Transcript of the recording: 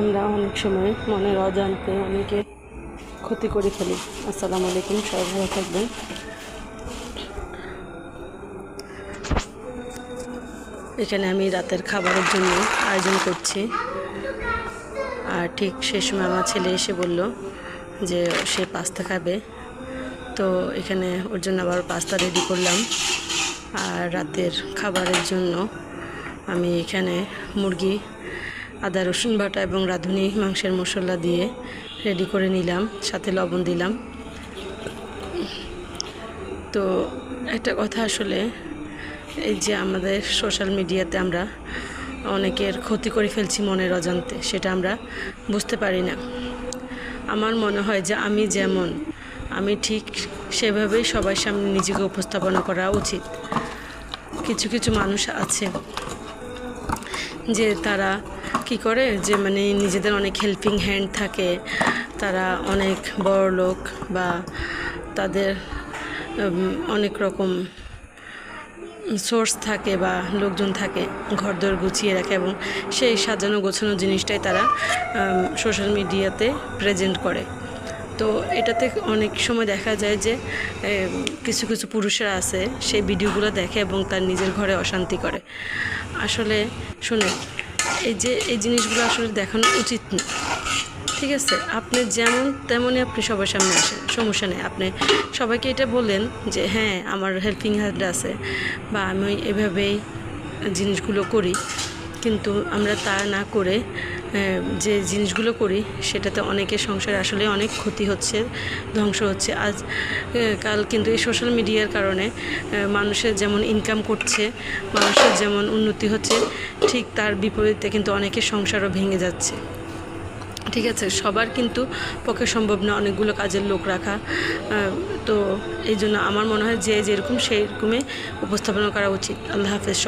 আমরা অনেক সময় মনের অজান্তে অনেকে ক্ষতি করে ফেলি। আসসালামু আলাইকুম, সবাই ভালো থাকবেন। এখানে আমি রাতের খাবারের জন্য আয়োজন করছি, আর ঠিক সেই সময় আমার ছেলে এসে বলল যে সে পাস্তা খাবে। তো এখানে ওর জন্য আবার পাস্তা রেডি করলাম। আর রাতের খাবারের জন্য আমি এখানে মুরগি, আদা রসুন বাটা এবং রাঁধুনি মাংসের মশলা দিয়ে রেডি করে নিলাম, সাথে লবণ দিলাম। তো একটা কথা, আসলে এই যে আমাদের সোশ্যাল মিডিয়াতে আমরা অনেকের ক্ষতি করে ফেলছি মনের অজান্তে, সেটা আমরা বুঝতে পারি না। আমার মনে হয় যে আমি ঠিক সেভাবেই সবার সামনে নিজেকে উপস্থাপনা করা উচিত। কিছু কিছু মানুষ আছে যে তারা কি করে, যে নিজেদের অনেক হেল্পিং হ্যান্ড থাকে, তারা অনেক বড় লোক বা তাদের অনেক রকম সোর্স থাকে বা লোকজন থাকে, ঘরদোর গুছিয়ে রাখে এবং সেই সাজানো গোছানো জিনিসটাই তারা সোশ্যাল মিডিয়াতে প্রেজেন্ট করে। তো এটাতে অনেক সময় দেখা যায় যে কিছু কিছু পুরুষেরা আছে, সেই ভিডিওগুলো দেখে এবং তার নিজের ঘরে অশান্তি করে। আসলে শুনে এই জিনিসগুলো আসলে দেখানো উচিত না। ঠিক আছে, আপনি যেমন তেমনই আপনি সবার সামনে আসেন, সমস্যা নেই। আপনি সবাইকে এটা বলেন যে হ্যাঁ, আমার হেল্পিং হ্যান্ড আছে বা আমি এভাবেই জিনিসগুলো করি। কিন্তু আমরা তা না করে যে জিনিসগুলো করি সেটাতে অনেকের সংসারে আসলে অনেক ক্ষতি হচ্ছে, ধ্বংস হচ্ছে। আজ কাল কিন্তু এই সোশ্যাল মিডিয়ার কারণে মানুষের যেমন ইনকাম করছে, মানুষের যেমন উন্নতি হচ্ছে, ঠিক তার বিপরীতে কিন্তু অনেকের সংসারও ভেঙে যাচ্ছে। ঠিক আছে, সবার কিন্তু পক্ষে সম্ভব না অনেকগুলো কাজের লোক রাখা। তো এই জন্য আমার মনে হয় যে যেরকম সেই রকমই উপস্থাপনা করা উচিত। আল্লাহ হাফেজ।